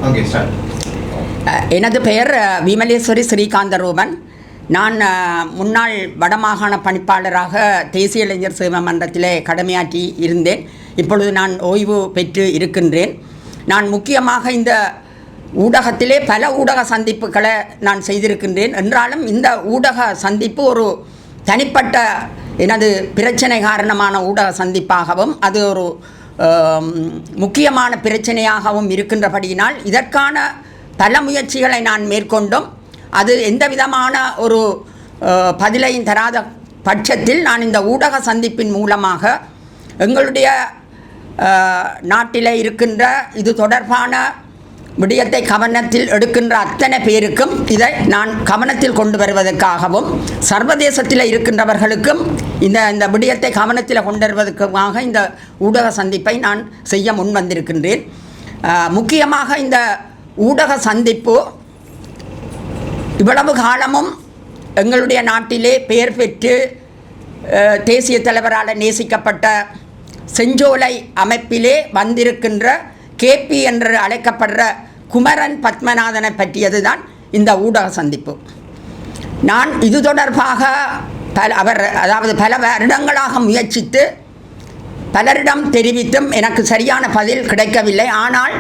Okay start. எனது பெயர் விமலேஸ்வரி ஸ்ரீகாந்தரூபன். நான் முன்னாள் வடமாகாண பணிப்பாளராக தேசிய இளைஞர் சேவை மன்றத்திலே கடமையாற்றி இருந்தேன். இப்பொழுது நான் ஓய்வு பெற்று இருக்கின்றேன். நான் முக்கியமாக இந்த ஊடகத்திலே பல ஊடக சந்திப்புகளை நான் செய்திருக்கின்றேன். என்றாலும் இந்த ஊடக சந்திப்பு ஒரு தனிப்பட்ட எனது பிரச்சனை காரணமான ஊடக சந்திப்பாகவும் அது ஒரு முக்கியமான பிரச்சனையாகவும் இருக்கின்றபடியினால் இதற்கான பல முயற்சிகளை நான் மேற்கொண்டும் அது எந்த விதமான ஒரு பதிலையும் தராத பட்சத்தில் நான் இந்த ஊடக சந்திப்பின் மூலமாக எங்களுடைய நாட்டில் இருக்கின்ற இது தொடர்பான விடயத்தை கவனத்தில் எடுக்கின்ற அத்தனை பேருக்கும் இதை நான் கவனத்தில் கொண்டு வருவதற்காகவும் சர்வதேசத்தில் இருக்கின்றவர்களுக்கும் இந்த விடயத்தை கவனத்தில் கொண்டு வருவதற்காக இந்த ஊடக சந்திப்பை நான் செய்ய முன்வந்திருக்கின்றேன். முக்கியமாக இந்த ஊடக சந்திப்பு இவ்வளவு காலமும் எங்களுடைய நாட்டிலே பெயர் பெற்று தேசிய தலைவரால் நேசிக்கப்பட்ட செஞ்சோலை அமைப்பிலே வந்திருக்கின்ற கேபி என்று அழைக்கப்படுற குமரன் பத்மநாதனை பற்றியது தான் இந்த ஊடக சந்திப்பு. நான் இது தொடர்பாக பல வருடங்களாக முயற்சித்து பலரிடம் தெரிவித்தும் எனக்கு சரியான பதில் கிடைக்கவில்லை. ஆனால்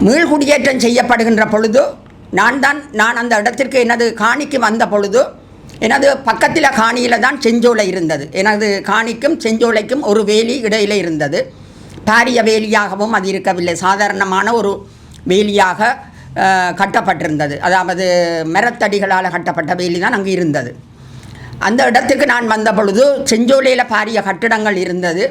மீள்குடியேற்றம் செய்யப்படுகின்ற பொழுது நான் அந்த இடத்திற்கு எனது காணிக்கு வந்த பொழுது எனது பக்கத்தில் காணியில் தான் செஞ்சோலை இருந்தது. எனது காணிக்கும் செஞ்சோலைக்கும் ஒரு வேலி இடையிலே இருந்தது. பாரிய வேலியாகவும் அது இருக்கவில்லை, சாதாரணமான ஒரு வேலியாக கட்டப்பட்டிருந்தது. அதாவது மரத்தடிகளால் கட்டப்பட்ட வேலி தான் அங்கு இருந்தது. அந்த இடத்துக்கு நான் வந்த பொழுது செஞ்சோலையில் பாரிய கட்டிடங்கள் இருந்தது.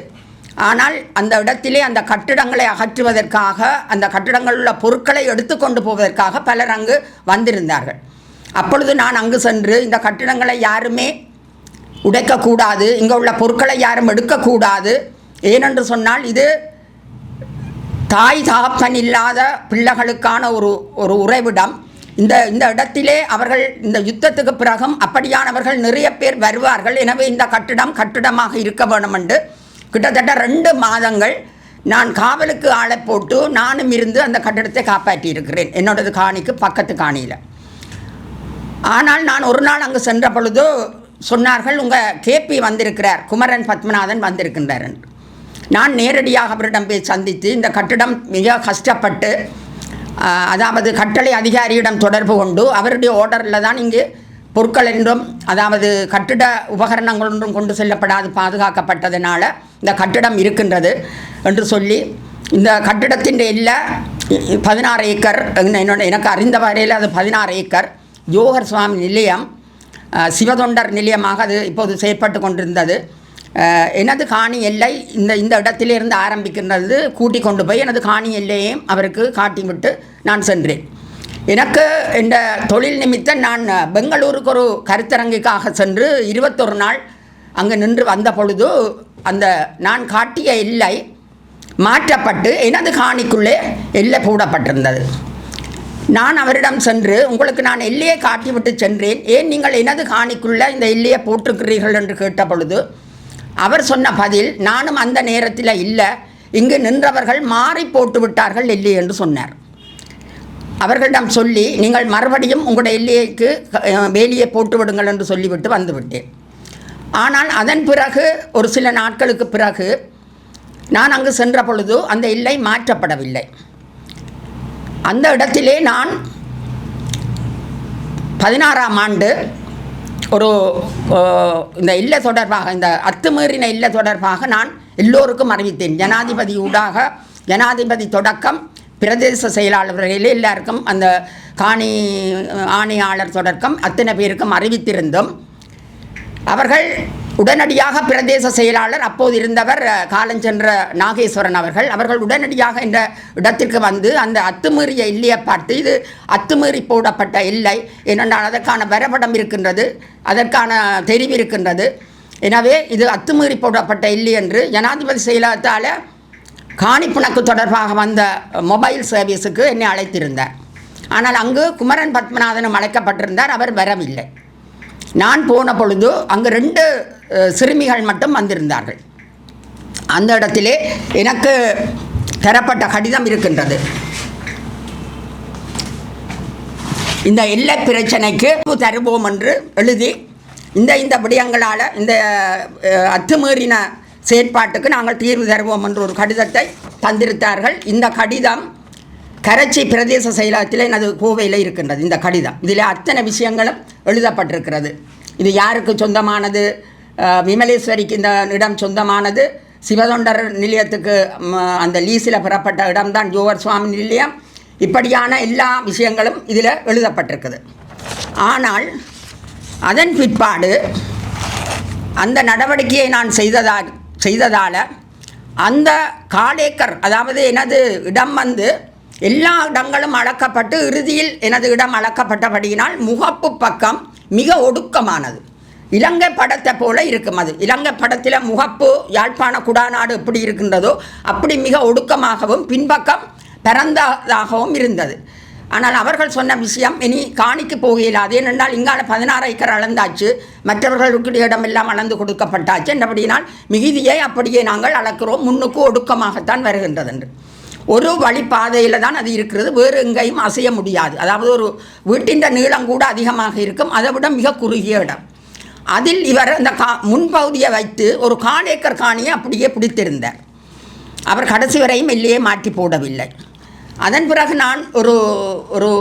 ஆனால் அந்த இடத்திலே அந்த கட்டிடங்களை அகற்றுவதற்காக அந்த கட்டிடங்கள் உள்ள பொருட்களை எடுத்துக்கொண்டு போவதற்காக பலர் அங்கு வந்திருந்தார்கள். அப்பொழுது நான் அங்கு சென்று இந்த கட்டிடங்களை யாருமே உடைக்கக்கூடாது, இங்கே உள்ள பொருட்களை யாரும் எடுக்கக்கூடாது, ஏனென்று சொன்னால் இது தாய் தகப்பன் இல்லாத பிள்ளைகளுக்கான ஒரு உறைவிடம். இந்த இடத்திலே அவர்கள் இந்த யுத்தத்துக்கு பிறகும் அப்படியானவர்கள் நிறைய பேர் வருவார்கள். எனவே இந்த கட்டிடமாக இருக்க வேண்டும் என்று கிட்டத்தட்ட 2 மாதங்கள் நான் காவலுக்கு ஆளை போட்டு நானும் இருந்து அந்த கட்டிடத்தை காப்பாற்றி இருக்கிறேன், என்னோடது காணிக்கு பக்கத்து காணியில். ஆனால் நான் ஒரு நாள் அங்கு சென்ற பொழுது சொன்னார்கள், உங்கள் கேபி வந்திருக்கிறார், குமரன் பத்மநாதன் வந்திருக்கின்றார் என்று. நான் நேரடியாக அவரிடம் போய் சந்தித்து இந்த கட்டிடம் மிக கஷ்டப்பட்டு அதாவது கட்டளை அதிகாரியிடம் தொடர்பு கொண்டு அவருடைய ஆர்டரில் தான் இங்கு பொருட்கள் என்றும் அதாவது கட்டிட உபகரணங்கள் ஒன்றும் கொண்டு செல்லப்படாது பாதுகாக்கப்பட்டதுனால இந்த கட்டிடம் இருக்கின்றது என்று சொல்லி இந்த கட்டிடத்தின் எல்லை 16 ஏக்கர், எனக்கு அறிந்த வரையில் அது 16 ஏக்கர் யோகர் சுவாமி நிலையம், சிவதொண்டர் நிலையமாக அது இப்போது செயற்பட்டு கொண்டிருந்தது. எனது காணி எல்லை இந்த இடத்திலிருந்து ஆரம்பிக்கின்றது. கூட்டி கொண்டு போய் எனது காணி எல்லையையும் அவருக்கு காட்டிவிட்டு நான் சென்றேன். எனக்கு இந்த தொழில் நிமித்தம் நான் பெங்களூருக்கு ஒரு கருத்தரங்குக்காக சென்று 21 நாள் அங்கு நின்று வந்த பொழுது அந்த நான் காட்டிய எல்லை மாற்றப்பட்டு எனது காணிக்குள்ளே எல்லை போடப்பட்டிருந்தது. நான் அவரிடம் சென்று, உங்களுக்கு நான் எல்லையை காட்டிவிட்டு சென்றேன், ஏன் நீங்கள் எனது காணிக்குள்ளே இந்த எல்லையை போட்டிருக்கிறீர்கள் என்று கேட்ட பொழுது அவர் சொன்ன பதில், நானும் அந்த நேரத்தில் இல்லை, இங்கு நின்றவர்கள் மாறி போட்டு விட்டார்கள் எல்லை என்று சொன்னார். அவர்களிடம் சொல்லி, நீங்கள் மறுபடியும் உங்களுடைய எல்லைக்கு வேலியை போட்டு விடுங்கள் என்று சொல்லிவிட்டு வந்துவிட்டேன். ஆனால் அதன் பிறகு ஒரு சில நாட்களுக்கு பிறகு நான் அங்கு சென்ற பொழுது அந்த எல்லை மாற்றப்படவில்லை. அந்த இடத்திலே நான் 16ஆம் ஆண்டு ஒரு இந்த இல்ல தொடர்பாக இந்த அத்துமீறின இல்ல தொடர்பாக நான் எல்லோருக்கும் அறிவித்தேன். ஜனாதிபதி ஊடாக ஜனாதிபதி தொடக்கம் பிரதேச செயலாளர்கள் எல்லாருக்கும் அந்த காணி ஆணையாளர் தொடக்கம் அத்தனை பேருக்கும் அறிவித்திருந்தோம். அவர்கள் உடனடியாக பிரதேச செயலாளர் அப்போது இருந்தவர் காலஞ்சென்ற நாகேஸ்வரன் அவர்கள் உடனடியாக இந்த இடத்திற்கு வந்து அந்த அத்துமீறிய எல்லையை பார்த்து, இது அத்துமீறி போடப்பட்ட எல்லை, ஏனென்றால் அதற்கான வரைபடம் இருக்கின்றது, அதற்கான தெரிவு இருக்கின்றது, எனவே இது அத்துமீறி போடப்பட்ட எல்லை என்று ஜனாதிபதி செயலகத்தால் காணிப்புணக்கு தொடர்பாக வந்த மொபைல் சர்வீஸுக்கு என்னை அழைத்திருந்தார். ஆனால் அங்கு குமரன் பத்மநாதனும் அழைக்கப்பட்டிருந்தார், அவர் வரவில்லை. நான் போன பொழுது அங்கு 2 சிறுமிகள் மட்டும் வந்திருந்தார்கள். அந்த இடத்திலே எனக்கு தரப்பட்ட கடிதம் இருக்கின்றது. இந்த எல்லை பிரச்சனைக்கு தருவோம் என்று எழுதி இந்த விடயங்களால் இந்த அத்துமீறின செயற்பாட்டுக்கு நாங்கள் தீர்வு தருவோம் என்று ஒரு கடிதத்தை தந்திருத்தார்கள். இந்த கடிதம் கரைச்சி பிரதேச செயலகத்தில் எனது கோவையில் இருக்கின்றது. இந்த கடிதம் இதில் அத்தனை விஷயங்களும் எழுதப்பட்டிருக்கிறது. இது யாருக்கு சொந்தமானது, விமலேஸ்வரிக்கு இந்த இடம் சொந்தமானது, சிவதொண்டர் நிலையத்துக்கு அந்த லீஸில் பெறப்பட்ட இடம்தான் ஜோவர் சுவாமி நிலையம். இப்படியான எல்லா விஷயங்களும் இதில் எழுதப்பட்டிருக்குது. ஆனால் அதன் பிற்பாடு அந்த நடவடிக்கையை நான் செய்ததால் அந்த காலேக்கர், அதாவது எனது இடம் எல்லா இடங்களும் அளக்கப்பட்டு இறுதியில் எனது இடம் அளக்கப்பட்டபடியினால் முகப்பு பக்கம் மிக ஒடுக்கமானது. இலங்கை படத்தை போல இருக்கும். அது இலங்கை படத்தில் முகப்பு யாழ்ப்பாண குடாநாடு எப்படி இருக்கின்றதோ அப்படி மிக ஒடுக்கமாகவும் பின்பக்கம் பிறந்ததாகவும் இருந்தது. ஆனால் அவர்கள் சொன்ன விஷயம் இனி காணிக்கு போகலாது. ஏனென்றால் இங்கால 16 ஏக்கர் அளந்தாச்சு, மற்றவர்களுக்கு இடமெல்லாம் அளந்து கொடுக்கப்பட்டாச்சு என்றபடியினால் மிகுதியை அப்படியே நாங்கள் அளக்கிறோம், முன்னுக்கு ஒடுக்கமாகத்தான் வருகின்றது என்று. ஒரு வழிப்பாதையில் தான் அது இருக்கிறது, வேறு எங்கேயும் அசைய முடியாது. அதாவது ஒரு வீட்டின் நீளம் கூட அதிகமாக இருக்கும், அதை விட மிக குறுகிய இடம். அதில் இவர் அந்த முன்பகுதியை வைத்து ஒரு 1/4 ஏக்கர் காணியை அப்படியே பிடித்திருந்தார். அவர் கடைசி வரையும் இல்லையே மாற்றி போடவில்லை. அதன் பிறகு நான்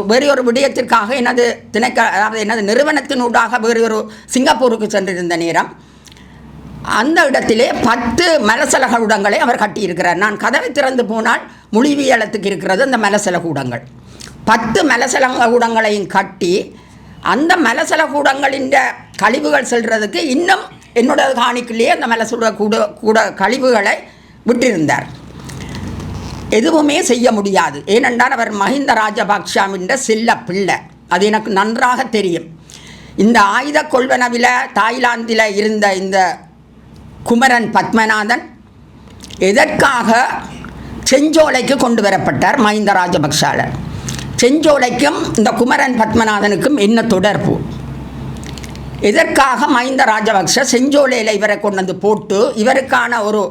வேறு ஒரு விடயத்திற்காக அதாவது எனது நிறுவனத்தினூடாக வேறு ஒரு சிங்கப்பூருக்கு சென்றிருந்த நேரம் அந்த இடத்திலே 10 மலசல கூடங்களை அவர் கட்டியிருக்கிறார். நான் கதவை திறந்து போனால் மொழிவியலத்துக்கு இருக்கிறது அந்த மலசல கூடங்கள். 10 மலசல கூடங்களையும் கட்டி அந்த மலசல கூடங்களின் கழிவுகள் செல்றதுக்கு இன்னும் என்னோட காணிக்குள்ளேயே அந்த மலசல கூட கழிவுகளை விட்டிருந்தார். எதுவுமே செய்ய முடியாது. ஏனென்றால் அவர் மஹிந்த ராஜபக்ஷவின் செல்ல பிள்ளை. அது எனக்கு நன்றாக தெரியும். இந்த ஆயுத கொள்வனவில் தாய்லாந்தில் இருந்த இந்த குமரன் பத்மநாதன் எதற்காக செஞ்சோலைக்கு கொண்டு வரப்பட்டார் மஹிந்த ராஜபக்ஷால? செஞ்சோலைக்கும் இந்த குமரன் பத்மநாதனுக்கும் என்ன தொடர்பு? எதற்காக மஹிந்த ராஜபக்ஷ செஞ்சோலையில் இவரை கொண்டு வந்து போட்டு இவருக்கான ஒரு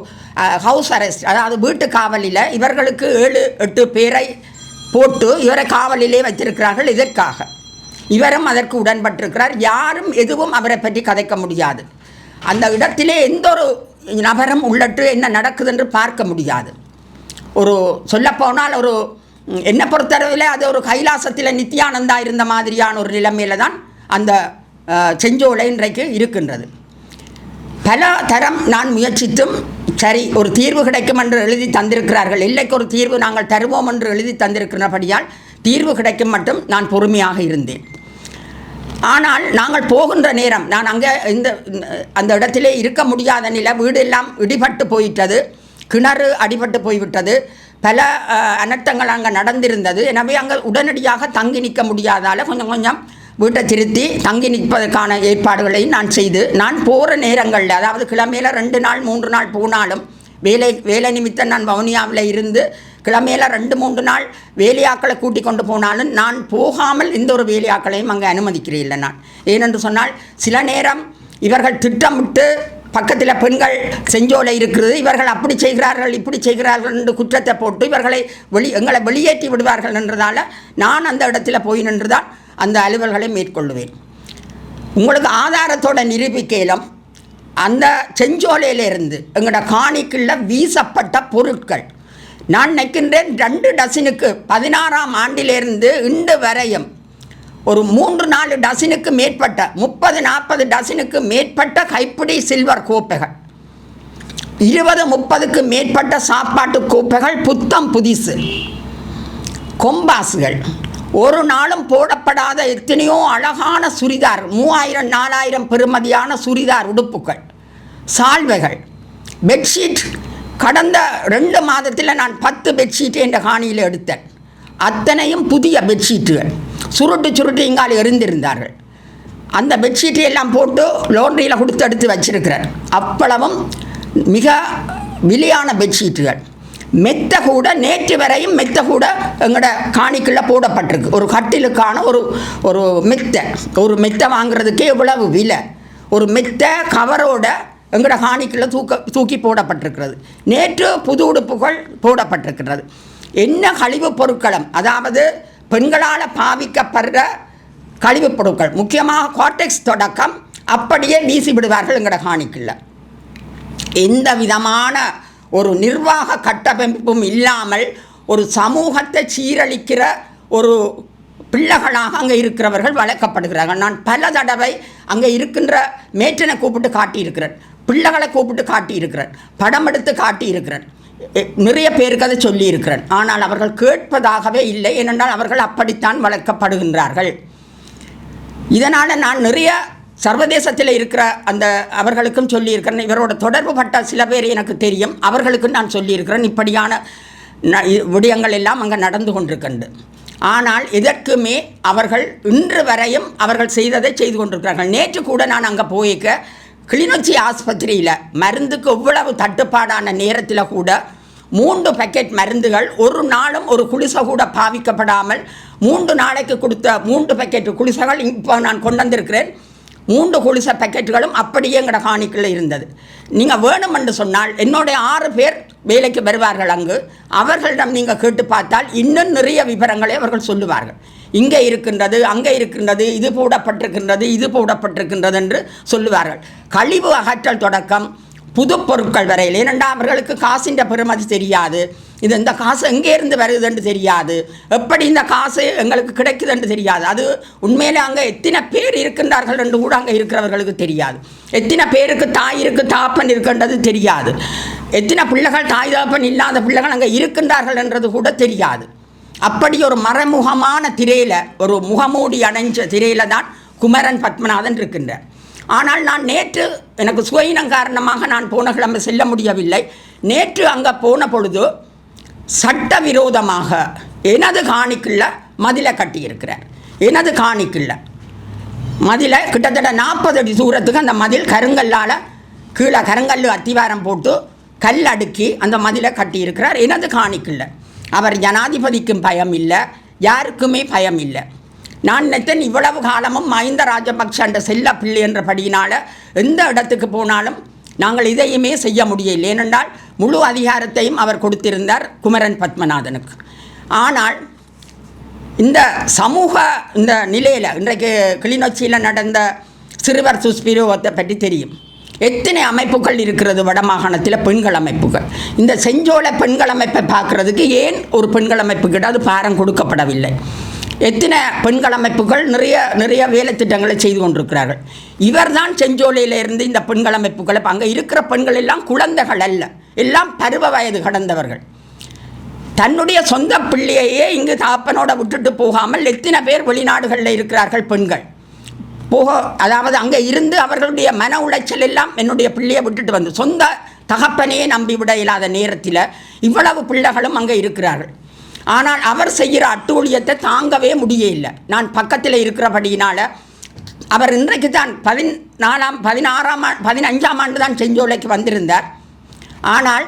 ஹவுஸ் அரெஸ்ட், அதாவது வீட்டு காவலில் இவர்களுக்கு 7-8 பேரை போட்டு இவரை காவலிலே வைத்திருக்கிறார்கள். இதற்காக இவரும் அதற்கு உடன்பட்டிருக்கிறார். யாரும் எதுவும் அவரை பற்றி கதைக்க முடியாது. அந்த இடத்திலே எந்த ஒரு நபரும் உள்ளட்டு என்ன நடக்குது என்று பார்க்க முடியாது. ஒரு சொல்லப்போனால் என்னை பொறுத்தளவில் அது ஒரு கைலாசத்தில் நித்யானந்தா இருந்த மாதிரியான ஒரு நிலைமையில் தான் அந்த செஞ்சோலை இன்றைக்கு இருக்கின்றது. பல தரம் நான் முயற்சித்தும் சரி ஒரு தீர்வு கிடைக்கும் என்று எழுதி தந்திருக்கிறார்கள். எல்லைக்கு ஒரு தீர்வு நாங்கள் தருவோம் என்று எழுதி தந்திருக்கிறபடியால் தீர்வு கிடைக்கும் மட்டும் நான் பொறுமையாக இருந்தேன். ஆனால் நாங்கள் போகின்ற நேரம் நான் அங்கே அந்த இடத்திலே இருக்க முடியாத நிலை, வீடு எல்லாம் இடிபட்டு போயிட்டது, கிணறு அடிபட்டு போய்விட்டது, பல அனர்த்தங்கள் அங்கே நடந்திருந்தது. எனவே அங்கே உடனடியாக தங்கி நிற்க முடியாதால் கொஞ்சம் கொஞ்சம் வீட்டை திருத்தி தங்கி நிற்பதற்கான ஏற்பாடுகளையும் நான் செய்து, நான் போகிற நேரங்களில் அதாவது கிழமையில் 2 நாள் 3 நாள் போனாலும் வேலை நிமித்தம் நான் வவுனியாவில் இருந்து கிழமையில் 2-3 நாள் வேலையாக்களை கூட்டி கொண்டு போனாலும் நான் போகாமல் இந்த ஒரு வேலையாக்களையும் அங்கே அனுமதிக்கிறேன் இல்லை நான். ஏனென்று சொன்னால் சில நேரம் இவர்கள் திட்டமிட்டு பக்கத்தில் பெண்கள் செஞ்சோலை இருக்கிறது, இவர்கள் அப்படி செய்கிறார்கள் இப்படி செய்கிறார்கள் என்று குற்றத்தை போட்டு எங்களை வெளியேற்றி விடுவார்கள் என்றதால் நான் அந்த இடத்துல போய் நின்றுதான் அந்த அலுவல்களை மேற்கொள்ளுவேன். உங்களுக்கு ஆதாரத்தோட நிரூபிக்கையிலும் அந்த செஞ்சோலையிலிருந்து எங்களோட காணிக்குள்ள வீசப்பட்ட பொருட்கள் நான் நினைக்கின்றேன் 2 டசனுக்கு 16ஆம் ஆண்டிலிருந்து இன்று வரையும் ஒரு 3-4 டசனுக்கு மேற்பட்ட 30-40 டசனுக்கு மேற்பட்ட கைப்பிடி சில்வர் கோப்பைகள், 20-30க்கு மேற்பட்ட சாப்பாட்டு கோப்பைகள், புத்தம் புதிசு கொம்பாசுகள், ஒரு நாளும் போடப்படாத எத்தனையோ அழகான சுரிதார் 3000-4000 பெறுமதியான சுரிதார் உடுப்புகள், சால்வைகள், பெட்ஷீட். கடந்த 2 மாதத்தில் நான் 10 பெட்ஷீட்டு என்ற காணியில் எடுத்தேன். அத்தனையும் புதிய பெட்ஷீட்டுகள், சுருட்டு இங்கால் எறிந்திருந்தார்கள். அந்த பெட்ஷீட்டை எல்லாம் போட்டு லோன்ரியில் கொடுத்து எடுத்து வச்சிருக்கிறேன். அவ்வளவும் மிக விலையான பெட்ஷீட்டுகள். மெத்த கூட நேற்று வரையும் மெத்த கூட எங்களோட காணிக்குள்ளே போடப்பட்டிருக்கு. ஒரு கட்டிலுக்கான ஒரு மெத்த வாங்குறதுக்கே எவ்வளவு விலை. ஒரு மெத்த கவரோட எங்களோட காணிக்குள்ளே தூக்கி போடப்பட்டிருக்கிறது. நேற்று புது உடுப்புகள் போடப்பட்டிருக்கிறது. என்ன கழிவுப் பொருட்களும், அதாவது பெண்களால் பாவிக்கப்படுற கழிவுப் பொருட்கள் முக்கியமாக கோட்டெக்ஸ் தொடக்கம் அப்படியே வீசி விடுவார்கள் எங்களோட காணிக்குள்ள. எந்த விதமான ஒரு நிர்வாக கட்டமைப்பும் இல்லாமல் ஒரு சமூகத்தை சீரழிக்கிற ஒரு பிள்ளைகளாக அங்கே இருக்கிறவர்கள் வளர்க்கப்படுகிறார்கள். நான் பல தடவை அங்கே இருக்கின்ற மேற்றனை கூப்பிட்டு காட்டியிருக்கிறேன், பிள்ளைகளை கூப்பிட்டு காட்டியிருக்கிறேன், படம் எடுத்து காட்டியிருக்கிறேன், நிறைய பேருக்கு அதை சொல்லியிருக்கிறேன். ஆனால் அவர்கள் கேட்பதாகவே இல்லை. ஏனென்றால் அவர்கள் அப்படித்தான் வளர்க்கப்படுகின்றார்கள். இதனால் நான் நிறைய சர்வதேசத்தில் இருக்கிற அந்த அவர்களுக்கும் சொல்லியிருக்கிறேன். இவரோட தொடர்பு பட்ட சில பேர் எனக்கு தெரியும், அவர்களுக்கும் நான் சொல்லியிருக்கிறேன். இப்படியான விடயங்கள் எல்லாம் அங்கே நடந்து கொண்டிருக்கின்றது. ஆனால் இதற்குமே அவர்கள் இன்று வரையும் அவர்கள் செய்ததை செய்து கொண்டிருக்கிறார்கள். நேற்று கூட நான் அங்கே போய்க்க கிளிநொச்சி ஆஸ்பத்திரியில் மருந்துக்கு எவ்வளவு தட்டுப்பாடான நேரத்தில் கூட 3 பேக்கெட் மருந்துகள் ஒரு நாளும் ஒரு குளிசை கூட பாவிக்கப்படாமல் 3 நாளைக்கு கொடுத்த 3 பேக்கெட் குளிசைகள் இப்போ நான் கொண்டு வந்திருக்கிறேன். 3 குளிசை பேக்கெட்டுகளும் அப்படியே எங்கட காணிக்குள்ள இருந்தது. நீங்கள் வேணும் என்று சொன்னால் என்னுடைய 6 பேர் வேலைக்கு வருவார்கள் அங்கு. அவர்களிடம் நீங்கள் கேட்டு பார்த்தால் இன்னும் நிறைய விவரங்களை அவர்கள் சொல்லுவார்கள். இங்கே இருக்கின்றது, அங்கே இருக்கின்றது, இது போடப்பட்டிருக்கின்றது, இது போடப்பட்டிருக்கின்றது என்று சொல்லுவார்கள். கழிவு அகற்றல் தொடக்கம் புது பொருட்கள் வரையில். ஏனென்றால் அவர்களுக்கு காசின் பெருமதி தெரியாது, இது இந்த காசு எங்கேருந்து வருதுன்னு தெரியாது, எப்படி இந்த காசு எங்களுக்கு கிடைக்குதுன்னு தெரியாது. அது உண்மையிலே அங்கே எத்தனை பேர் இருக்கின்றார்கள் என்று கூட அங்கே இருக்கிறவர்களுக்கு தெரியாது. எத்தனை பேருக்கு தாய் இருக்கு தாப்பன் இருக்கின்றது தெரியாது. எத்தனை பிள்ளைகள் தாய் தாப்பன் இல்லாத பிள்ளைகள் அங்கே இருக்கின்றார்கள் என்றது கூட தெரியாது. அப்படி ஒரு மறைமுகமான திரையில், ஒரு முகமூடி அடைஞ்ச திரையில் தான் குமரன் பத்மநாதன் இருக்கின்றார். ஆனால் நான் நேற்று எனக்கு சுயினம் காரணமாக நான் போன கிழமை செல்ல முடியவில்லை. நேற்று அங்கே போன பொழுது சட்டவிரோதமாக எனது காணிக்குள்ள மதிலை கட்டியிருக்கிறார். எனது காணிக்குள்ள மதிலை கிட்டத்தட்ட 40 அடி தூரத்துக்கு அந்த மதில் கருங்கல்லால் கீழே கருங்கல் அத்திவாரம் போட்டு கல் அடுக்கி அந்த மதிலை கட்டியிருக்கிறார் எனது காணிக்குள்ள. அவர் ஜனாதிபதிக்கும் பயம் இல்லை, யாருக்குமே பயம் இல்லை. நான் நினைத்தேன் இவ்வளவு காலமும் மஹிந்த ராஜபக்ஷ என்ற செல்ல பிள்ளை என்றபடியினால் எந்த இடத்துக்கு போனாலும் நாங்கள் இதையுமே செய்ய முடியவில்லை. ஏனென்றால் முழு அதிகாரத்தையும் அவர் கொடுத்திருந்தார் குமரன் பத்மநாதனுக்கு. ஆனால் இந்த சமூக இந்த நிலையில் இன்றைக்கு கிளிநொச்சியில் நடந்த சிறுவர் சுஸ்பிரோகத்தை பற்றி தெரியும். எத்தனை அமைப்புகள் இருக்கிறது வடமாகாணத்தில், பெண்கள் அமைப்புகள். இந்த செஞ்சோலை பெண்கள் அமைப்பை பார்க்குறதுக்கு ஏன் ஒரு பெண்கள் அமைப்புக்கிட்ட அது பாரம் கொடுக்கப்படவில்லை? எத்தனை பெண்கள் அமைப்புகள் நிறைய வேலை திட்டங்களை செய்து கொண்டிருக்கிறார்கள். இவர் தான் செஞ்சோலையிலிருந்து இந்த பெண்கள் அமைப்புகளை, அங்கே இருக்கிற பெண்கள் எல்லாம் குழந்தைகள் அல்ல, எல்லாம் பருவ வயது கடந்தவர்கள். தன்னுடைய சொந்த பிள்ளையையே இங்கு தாப்பனோட விட்டுட்டு போகாமல் எத்தனை பேர் வெளிநாடுகளில் இருக்கிறார்கள் பெண்கள் அதாவது அங்கே இருந்து அவர்களுடைய மன உளைச்சல் எல்லாம் என்னுடைய பிள்ளையை விட்டுட்டு வந்து சொந்த தகப்பனையே நம்பிவிட இல்லாத நேரத்தில் இவ்வளவு பிள்ளைகளும் அங்கே இருக்கிறார்கள். ஆனால் அவர் செய்கிற அட்டூழியத்தை தாங்கவே முடியவில்லை. நான் பக்கத்தில் இருக்கிறபடியினால் அவர் இன்றைக்கு தான் 15ஆம் ஆண்டு தான் செஞ்சோலைக்கு வந்திருந்தார். ஆனால்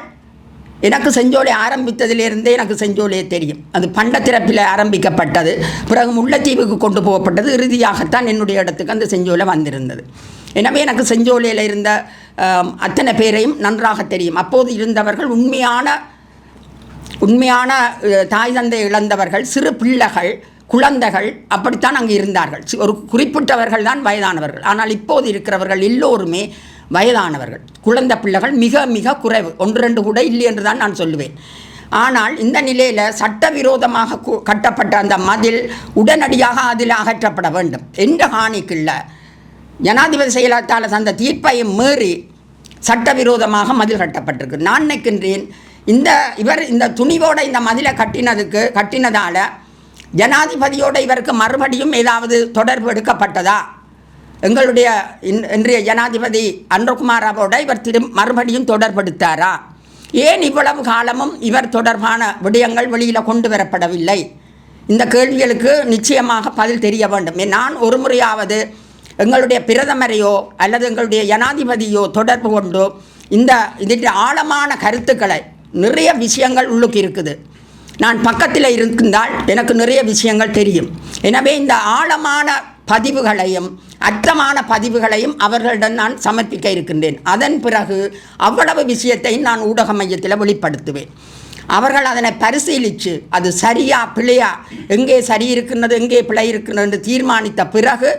எனக்கு செஞ்சோலை ஆரம்பித்ததிலிருந்தே எனக்கு செஞ்சோலையை தெரியும். அது பண்டத்திறப்பில் ஆரம்பிக்கப்பட்டது, பிறகு முல்லைத்தீவுக்கு கொண்டு போகப்பட்டது, இறுதியாகத்தான் என்னுடைய இடத்துக்கு அந்த செஞ்சோலை வந்திருந்தது. எனவே எனக்கு செஞ்சோலையில் இருந்த அத்தனை பேரையும் நன்றாக தெரியும். அப்போது இருந்தவர்கள் உண்மையான தாய் தந்தை இழந்தவர்கள், சிறு பிள்ளைகள், குழந்தைகள், அப்படித்தான் அங்கே இருந்தார்கள். ஒரு குறிப்பிட்டவர்கள் தான் வயதானவர்கள். ஆனால் இப்போது இருக்கிறவர்கள் எல்லோருமே வயதானவர்கள். குழந்தை பிள்ளைகள் மிக மிக குறைவு, 1-2 கூட இல்லை என்று தான் நான் சொல்லுவேன். ஆனால் இந்த நிலையில் சட்டவிரோதமாக கட்டப்பட்ட அந்த மதில் உடனடியாக அதில் அகற்றப்பட வேண்டும் என்ற காணிக்குள்ள ஜனாதிபதி செயலகத்தால் தந்த தீர்ப்பையும் மீறி சட்டவிரோதமாக மதில் கட்டப்பட்டிருக்கு. நான் நினைக்கின்றேன் இவர் இந்த துணிவோடு இந்த மதிலை கட்டினதால் ஜனாதிபதியோடு இவருக்கு மறுபடியும் ஏதாவது தொடர்பு எடுக்கப்பட்டதா? எங்களுடைய இன்றைய ஜனாதிபதி அன்றகுமாராவோட இவர் மறுபடியும் தொடர்படுத்தாரா? ஏன் இவ்வளவு காலமும் இவர் தொடர்பான விடயங்கள் வெளியில் கொண்டு வரப்படவில்லை? இந்த கேள்விகளுக்கு நிச்சயமாக பதில் தெரிய வேண்டும். நான் ஒரு முறையாவது எங்களுடைய பிரதமரையோ அல்லது எங்களுடைய ஜனாதிபதியோ தொடர்பு கொண்டோ இதற்கு ஆழமான கருத்துக்களை, நிறைய விஷயங்கள் உள்ளுக்கு இருக்குது, நான் பக்கத்தில் இருந்தால் எனக்கு நிறைய விஷயங்கள் தெரியும். எனவே இந்த ஆழமான பதிவுகளையும் அர்த்தமான பதிவுகளையும் அவர்களிடம் நான் சமர்ப்பிக்க இருக்கின்றேன். அதன் பிறகு அவ்வளவு விஷயத்தையும் நான் ஊடக மையத்தில் வெளிப்படுத்துவேன். அவர்கள் அதனை பரிசீலித்து அது சரியா பிழையா, எங்கே சரி இருக்கின்றது எங்கே பிழை இருக்கின்றது என்று தீர்மானித்த பிறகு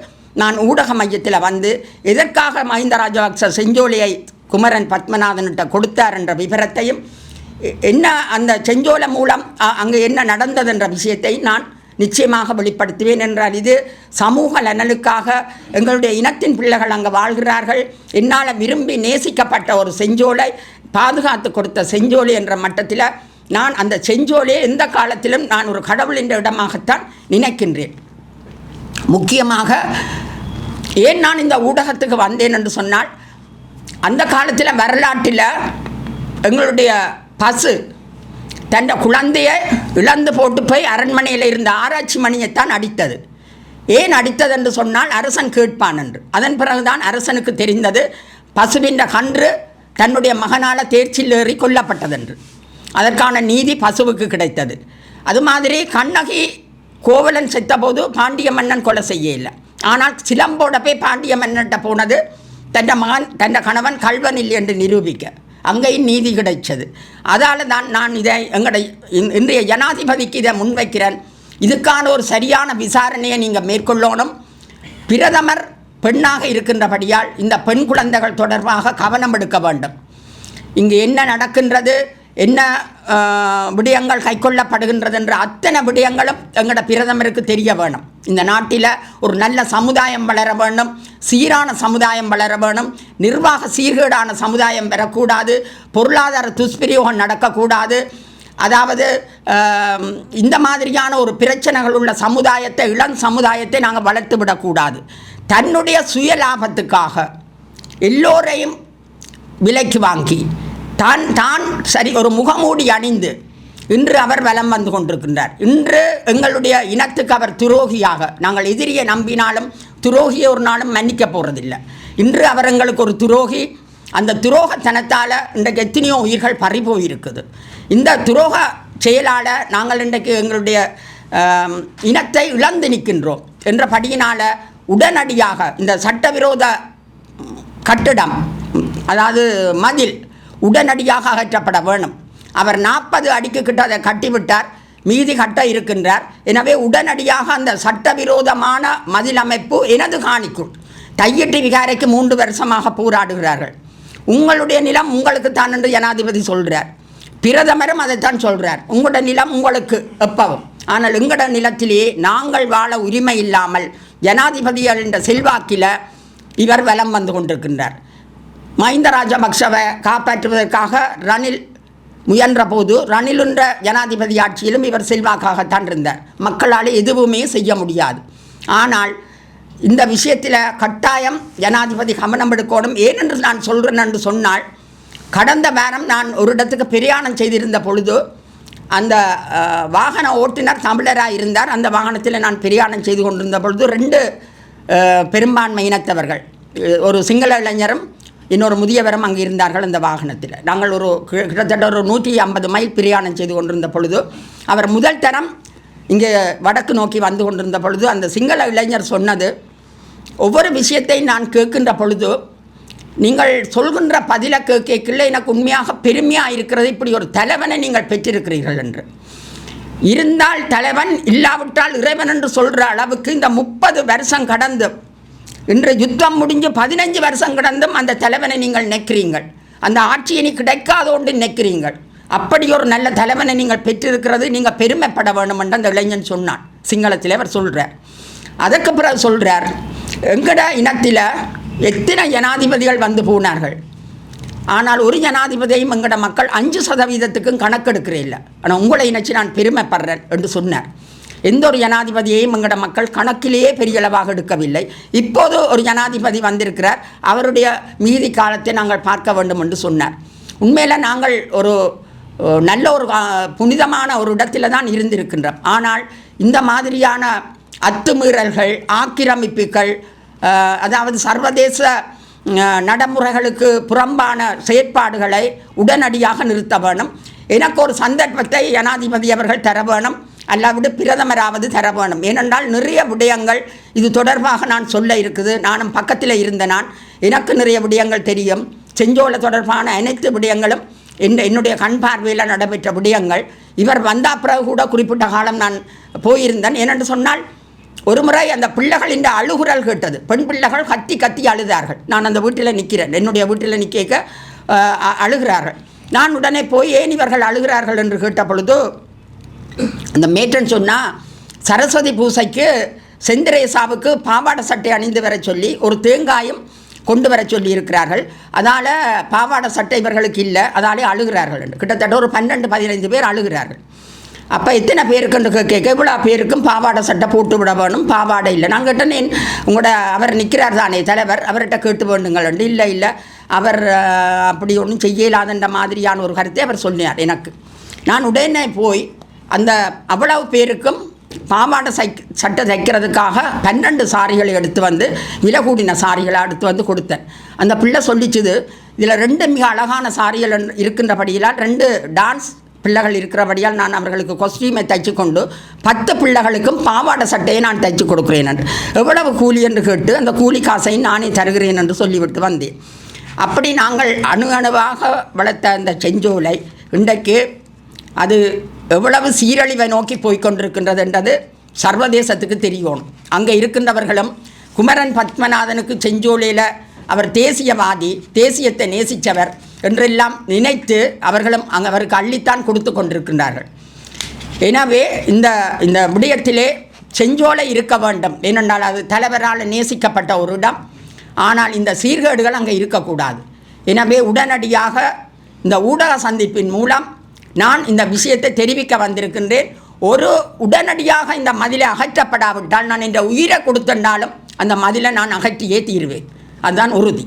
நான் ஊடக மையத்தில் வந்து எதற்காக மஹிந்த ராஜபக்ச செஞ்சோலையை குமரன் பத்மநாதன்கிட்ட கொடுத்தார் என்ற விவரத்தையும், என்ன அந்த செஞ்சோலை மூலம் அங்கே என்ன நடந்தது என்ற விஷயத்தை நான் நிச்சயமாக வெளிப்படுத்துவேன் என்றால், இது சமூக நலனுக்காக எங்களுடைய இனத்தின் பிள்ளைகள் அங்கே வாழ்கிறார்கள், என்னால் விரும்பி நேசிக்கப்பட்ட ஒரு செஞ்சோலை, பாதுகாத்து கொடுத்த செஞ்சோலை என்ற மட்டத்தில் நான் அந்த செஞ்சோலையை எந்த காலத்திலும் நான் ஒரு கடவுளின் இடமாகத்தான் நினைக்கின்றேன். முக்கியமாக ஏன் நான் இந்த ஊடகத்துக்கு வந்தேன் என்று சொன்னால், அந்த காலத்தில் வரலாற்றில் எங்களுடைய பசு தன் குழந்தையை இழந்து போட்டு போய் அரண்மனையில் இருந்த ஆராய்ச்சி மணியைத்தான் அடித்தது. ஏன் அடித்தது என்று சொன்னால் அரசன் கேட்பான் என்று. அதன் பிறகுதான் அரசனுக்கு தெரிந்தது பசுவின் கன்று தன்னுடைய மகனால் தேர்ச்சியில் ஏறி கொல்லப்பட்டதென்று. அதற்கான நீதி பசுவுக்கு கிடைத்தது. அது மாதிரி கண்ணகி கோவலன் செத்தபோது பாண்டிய மன்னன் கொலை செய்ய இல்லை. ஆனால் சிலம்போட போய் பாண்டிய மன்னன்கிட்ட போனது தன் கணவன் கல்வன் இல்லை என்று நிரூபிக்க. அங்கேயும் நீதி கிடைச்சது. அதால் தான் நான் இதை இன்றைய ஜனாதிபதிக்கு இதை முன்வைக்கிறேன். இதுக்கான ஒரு சரியான விசாரணையை நீங்கள் மேற்கொள்ளணும். பிரதமர் பெண்ணாக இருக்கின்றபடியால் இந்த பெண் குழந்தைகள் தொடர்பாக கவனம் எடுக்க வேண்டும். இங்கு என்ன நடக்கின்றது, என்ன விடயங்கள் கைக்கொள்ளப்படுகின்றது என்ற அத்தனை விடயங்களும் எங்களோட பிரதமருக்கு தெரிய வேணும். இந்த நாட்டில் ஒரு நல்ல சமுதாயம் வளர வேண்டும், சீரான சமுதாயம் வளர வேணும், நிர்வாக சீர்கேடான சமுதாயம் பெறக்கூடாது, பொருளாதார துஷ்பிரயோகம் நடக்கக்கூடாது. அதாவது இந்த மாதிரியான ஒரு பிரச்சனைகள் உள்ள சமுதாயத்தை, இளம் சமுதாயத்தை நாங்கள் வளர்த்து விடக்கூடாது. தன்னுடைய சுய லாபத்துக்காக எல்லோரையும் விலைக்கு வாங்கி தான் சரி ஒரு முகமூடி அணிந்து இன்று அவர் வலம் வந்து கொண்டிருக்கின்றார். இன்று எங்களுடைய இனத்துக்கு அவர் துரோகியாக, நாங்கள் எதிரியை நம்பினாலும் துரோகியை ஒரு நாளும் மன்னிக்க போகிறதில்லை. இன்று அவர் எங்களுக்கு ஒரு துரோகி. அந்த துரோகத்தனத்தால் இன்றைக்கு எத்தனையோ உயிர்கள் பறிபோயிருக்குது. இந்த துரோக செயலால் நாங்கள் இன்றைக்கு எங்களுடைய இனத்தை இழந்து நிற்கின்றோம் என்றபடியினால் உடனடியாக இந்த சட்டவிரோத கட்டிடம், அதாவது மதில் உடனடியாக அகற்றப்பட வேணும். அவர் 40 அடிக்கு கிட்ட அதை கட்டிவிட்டார், மீதி கட்ட இருக்கின்றார். எனவே உடனடியாக அந்த சட்டவிரோதமான மதில் அமைப்பு எனது காணிக்குள் தையிட்டு விகாரைக்கு 3 வருஷமாக போராடுகிறார்கள். உங்களுடைய நிலம் உங்களுக்கு தான் என்று ஜனாதிபதி சொல்கிறார், பிரதமரும் அதைத்தான் சொல்கிறார், உங்களோட நிலம் உங்களுக்கு எப்பவும். ஆனால் எங்களோட நிலத்திலேயே நாங்கள் வாழ உரிமை இல்லாமல் ஜனாதிபதிகள் என்ற செல்வாக்கில் இவர் வலம் வந்து கொண்டிருக்கின்றார். மஹிந்த ராஜபக்சவை காப்பாற்றுவதற்காக ரணில் முயன்ற போது ரணில் என்ற ஜனாதிபதி ஆட்சியிலும் இவர் செல்வாக்காகத்தான் இருந்தார். மக்களால் எதுவுமே செய்ய முடியாது. ஆனால் இந்த விஷயத்தில் கட்டாயம் ஜனாதிபதி கவனம் எடுக்கணும். ஏனென்று நான் சொல்கிறேன் என்று சொன்னால், கடந்த வாரம் நான் ஒரு இடத்துக்கு பிரயாணம் செய்திருந்த பொழுது அந்த வாகன ஓட்டுநர் தமிழராக இருந்தார். அந்த வாகனத்தில் நான் பிரயாணம் செய்து கொண்டிருந்த பொழுது 2 பெரும்பான்மை இனத்தவர்கள், ஒரு சிங்கள இளைஞரும் இன்னொரு முதியவரும் அங்கே இருந்தார்கள் அந்த வாகனத்தில். நாங்கள் கிட்டத்தட்ட ஒரு 150 மைல் பிரயாணம் செய்து கொண்டிருந்த பொழுது அவர் முதல் தரம் இங்கே வடக்கு நோக்கி வந்து கொண்டிருந்த பொழுது அந்த சிங்கள இளைஞர் சொன்னது, ஒவ்வொரு விஷயத்தையும் நான் கேட்கின்ற பொழுது நீங்கள் சொல்கின்ற பதிலை கேட்கல எனக்கு உண்மையாக பெருமையாக இருக்கிறது, இப்படி ஒரு தலைவனை நீங்கள் பெற்றிருக்கிறீர்கள் என்று. இருந்தால் தலைவன், இல்லாவிட்டால் இறைவன் என்று சொல்கிற அளவுக்கு இந்த 30 வருஷம் கடந்து, இன்று யுத்தம் முடிஞ்சு 15 வருஷம் கடந்தும் அந்த தலைவனை நீங்கள் நினைக்கிறீங்கள், அந்த ஆட்சியை நீ கிடைக்காதோண்டு நினைக்கிறீங்கள். அப்படி ஒரு நல்ல தலைவனை நீங்கள் பெற்றிருக்கிறது, நீங்கள் பெருமைப்பட வேண்டும் என்று அந்த இளைஞன் சொன்னான். சிங்களத்தில் அவர் சொல்கிறார். அதற்கு பிறகு சொல்கிறார், எங்கட இனத்தில் எத்தனை ஜனாதிபதிகள் வந்து போனார்கள், ஆனால் ஒரு ஜனாதிபதியும் எங்கட மக்கள் 5% கணக்கெடுக்கிறே இல்லை. ஆனால் உங்களை நினச்சி நான் பெருமைப்படுறேன் என்று சொன்னார். எந்த ஒரு ஜனாதிபதியையும் எங்கட மக்கள் கணக்கிலேயே பெரிய அளவாக எடுக்கவில்லை. இப்போது ஒரு ஜனாதிபதி வந்திருக்கிறார், அவருடைய மீதி காலத்தை நாங்கள் பார்க்க வேண்டும் என்று சொன்னார். உண்மையில் நாங்கள் ஒரு நல்ல ஒரு புனிதமான ஒரு இடத்துல தான் இருந்திருக்கின்றோம். ஆனால் இந்த மாதிரியான அத்துமீறல்கள், ஆக்கிரமிப்புகள், அதாவது சர்வதேச நடைமுறைகளுக்கு புறம்பான செயற்பாடுகளை உடனடியாக நிறுத்த வேணும். எனக்கு ஒரு சந்தர்ப்பத்தை ஜனாதிபதி அவர்கள் தர வேணும், அல்லாவிட பிரதமராவது தர வேணும். ஏனென்றால் நிறைய விடயங்கள் இது தொடர்பாக நான் சொல்ல இருக்குது. நானும் பக்கத்தில் இருந்த எனக்கு நிறைய விடயங்கள் தெரியும். செஞ்சோலை தொடர்பான அனைத்து விடயங்களும் என்னுடைய கண் பார்வையில் நடைபெற்ற விடயங்கள். இவர் வந்த பிறகு கூட குறிப்பிட்ட காலம் நான் போயிருந்தேன். ஏனென்று சொன்னால் ஒரு முறை அந்த பிள்ளைகளின் அழுகுரல் கேட்டது. பெண் பிள்ளைகள் கத்தி கத்தி அழுதார்கள். நான் அந்த வீட்டில் நிற்கிறேன், என்னுடைய வீட்டில் நிற்க அழுகிறார்கள். நான் உடனே போய் ஏன் இவர்கள் அழுகிறார்கள் என்று கேட்ட பொழுது அந்த மேட்டன் சொன்னால் சரஸ்வதி பூசைக்கு செந்திரேசாவுக்கு பாவாடை சட்டை அணிந்து வர சொல்லி ஒரு தேங்காயும் கொண்டு வர சொல்லி இருக்கிறார்கள். அதால் பாவாடை சட்டை இவர்களுக்கு இல்லை, அதாலே அழுகிறார்கள் என்று. கிட்டத்தட்ட ஒரு 12-15 பேர் அழுகிறார்கள். அப்போ எத்தனை பேருக்குன்னு கேட்க இவ்வளோ பேருக்கும் பாவாடை சட்டை போட்டு விட வேணும், பாவாடை இல்லை. நான் கேட்டேன் உங்களோட அவர் நிற்கிறார் தானே தலைவர், அவர்கிட்ட கேட்டு வேண்டுங்கள் என்று. இல்லை அவர் அப்படி ஒன்றும் செய்யலாதுன்ற மாதிரியான ஒரு கருத்தை அவர் சொன்னார் எனக்கு. நான் உடனே போய் அந்த அவ்வளவு பேருக்கும் பாவாடை சட்டை தைக்கிறதுக்காக 12 சாரிகளை எடுத்து வந்து விலை கூடின சாரிகளை எடுத்து வந்து கொடுத்தேன். அந்த பிள்ளை சொல்லிச்சுது, இதில் 2 மிக அழகான சாரிகள் இருக்கின்றபடியால் 2 டான்ஸ் பிள்ளைகள் இருக்கிறபடியால் நான் அவர்களுக்கு கொஸ்டியூமை தைச்சு கொண்டு 10 பிள்ளைகளுக்கும் பாவாடை சட்டையை நான் தைச்சு கொடுக்குறேன் என்று. எவ்வளவு கூலி என்று கேட்டு அந்த கூலி காசையும் நானே தருகிறேன் என்று சொல்லிவிட்டு வந்தேன். அப்படி நாங்கள் அணுவாக வளர்த்த அந்த செஞ்சோலை இன்றைக்கு அது எவ்வளவு சீரழிவை நோக்கி போய்கொண்டிருக்கின்றது என்றது சர்வதேசத்துக்கு தெரியணும். அங்கே இருக்கின்றவர்களும் குமரன் பத்மநாதனுக்கு செஞ்சோலையில் அவர் தேசியவாதி, தேசியத்தை நேசித்தவர் என்றெல்லாம் நினைத்து அவர்களும் அவருக்கு அள்ளித்தான் கொடுத்து கொண்டிருக்கின்றார்கள். எனவே இந்த விடயத்திலே செஞ்சோலை இருக்க வேண்டும். ஏனென்றால் அது தலைவரால் நேசிக்கப்பட்ட ஒரு இடம். ஆனால் இந்த சீர்கேடுகள் அங்கே இருக்கக்கூடாது. எனவே உடனடியாக இந்த ஊடக சந்திப்பின் மூலம் நான் இந்த விஷயத்தை தெரிவிக்க வந்திருக்கின்றேன். உடனடியாக இந்த மதிலை அகற்றப்படாவிட்டால் நான் இந்த உயிரை கொடுத்தென்றாலும் அந்த மதிலை நான் அகற்றியே தீர்வேன். அதுதான் உறுதி.